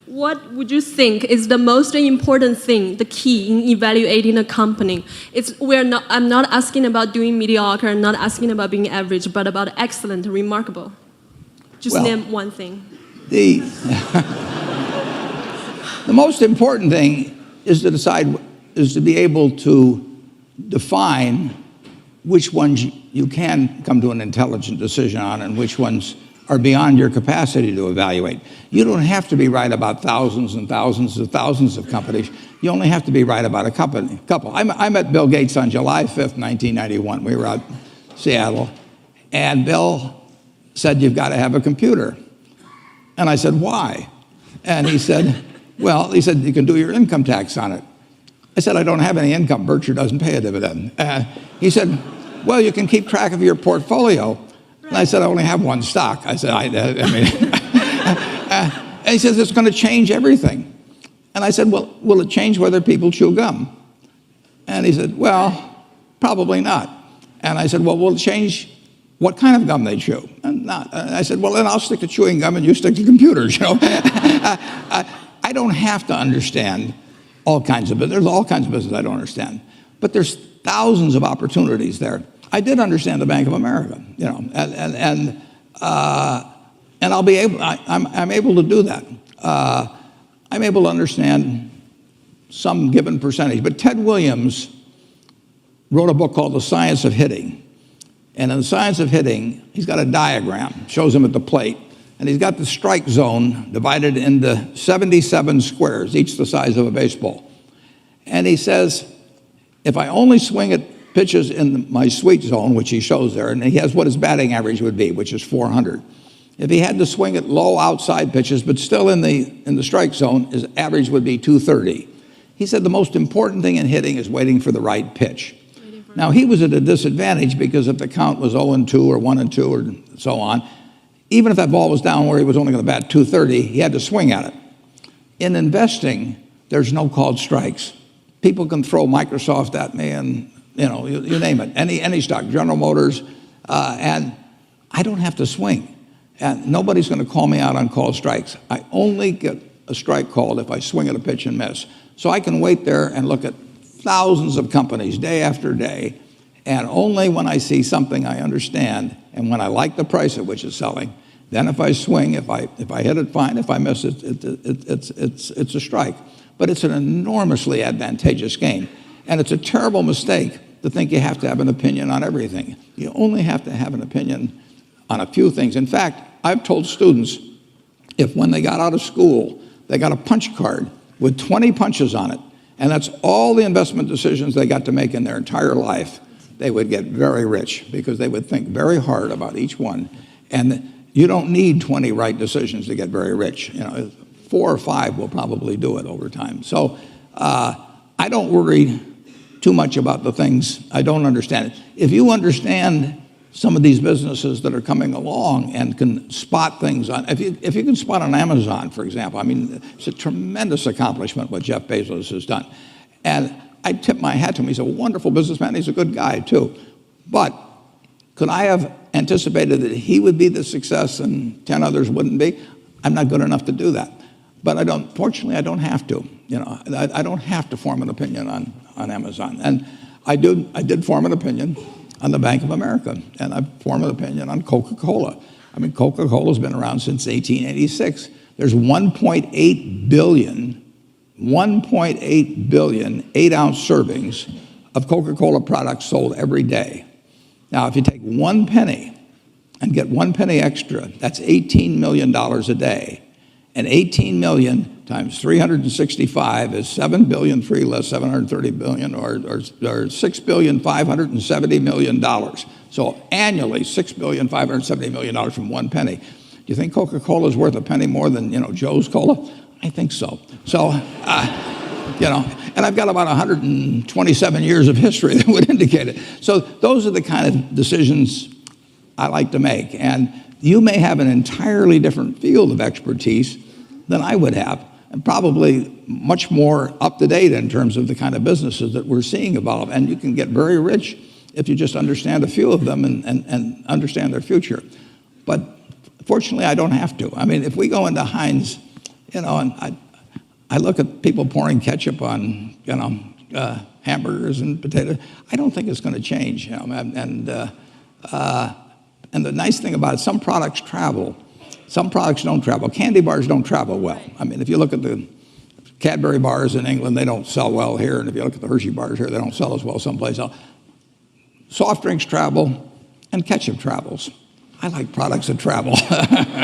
What would you think is the most important thing, the key in evaluating a company? I'm not asking about doing mediocre, I'm not asking about being average, but about excellent, remarkable. Just name one thing. The most important thing is to be able to define which ones you can come to an intelligent decision on and which ones are beyond your capacity to evaluate. You don't have to be right about thousands and thousands and thousands of companies. You only have to be right about a couple. I met Bill Gates on July 5th, 1991. We were out in Seattle, and Bill said, "You've got to have a computer." And I said, "Why?" And he said, "You can do your income tax on it." I said, "I don't have any income. Berkshire doesn't pay a dividend." He said, "Well, you can keep track of your portfolio." And I said, "I only have one stock." I said, and he says, "It's going to change everything." And I said, "Well, will it change whether people chew gum?" And he said, "Well, probably not." And I said, "Well, will it change what kind of gum they chew?" And I said, "Well, then I'll stick to chewing gum and you stick to computers." I don't have to understand all kinds of business. There's all kinds of business I don't understand. But there's thousands of opportunities there. I did understand the Bank of America, and I'll be able. I'm able to do that. I'm able to understand some given percentage. But Ted Williams wrote a book called The Science of Hitting, and in The Science of Hitting, he's got a diagram, shows him at the plate, and he's got the strike zone divided into 77 squares, each the size of a baseball. And he says, if I only swing at pitches in my sweet zone, which he shows there, and he has what his batting average would be, which is 400. If he had to swing at low outside pitches, but still in the strike zone, his average would be 230. He said the most important thing in hitting is waiting for the right pitch. Now, he was at a disadvantage because if the count was 0-2 or 1-2 or so on, even if that ball was down where he was only going to bat 230, he had to swing at it. In investing, there's no called strikes. People can throw Microsoft at me and you name it, any stock, General Motors, and I don't have to swing. And nobody's going to call me out on called strikes. I only get a strike called if I swing at a pitch and miss. So I can wait there and look at thousands of companies day after day, and only when I see something I understand and when I like the price at which it's selling, then if I swing, if I hit it, fine. If I miss it, it's a strike. But it's an enormously advantageous game. And it's a terrible mistake to think you have to have an opinion on everything. You only have to have an opinion on a few things. In fact, I've told students, if when they got out of school, they got a punch card with 20 punches on it, and that's all the investment decisions they got to make in their entire life, they would get very rich because they would think very hard about each one. And you don't need 20 right decisions to get very rich. 4 or 5 will probably do it over time. So I don't worry too much about the things I don't understand. If you understand some of these businesses that are coming along and can spot things on, if you can spot on Amazon, for example, it's a tremendous accomplishment what Jeff Bezos has done. And I tip my hat to him. He's a wonderful businessman. He's a good guy, too. But could I have anticipated that he would be the success and 10 others wouldn't be? I'm not good enough to do that. But fortunately, I don't have to. I don't have to form an opinion on Amazon. And I did form an opinion on the Bank of America, and I formed an opinion on Coca-Cola. Coca-Cola's been around since 1886. There's 1.8 billion 8-ounce servings of Coca-Cola products sold every day. Now, if you take 1 penny and get 1 penny extra, that's $18 million a day. And 18 million times 365 is 7 billion, 3 less 730 billion, or $6,570,000,000. So annually, $6,570,000,000 from 1 penny. Do you think Coca-Cola is worth a penny more than Joe's Cola? I think so. So, and I've got about 127 years of history that would indicate it. So those are the kind of decisions I like to make. And you may have an entirely different field of expertise than I would have, and probably much more up to date in terms of the kind of businesses that we're seeing evolve. And you can get very rich if you just understand a few of them and understand their future. But fortunately, I don't have to. If we go into Heinz And I look at people pouring ketchup on, hamburgers and potatoes. I don't think it's going to change. And the nice thing about it, some products travel, some products don't travel. Candy bars don't travel well. Right. I mean, if you look at the Cadbury bars in England, they don't sell well here. And if you look at the Hershey bars here, they don't sell as well someplace else. Soft drinks travel, and ketchup travels. I like products that travel.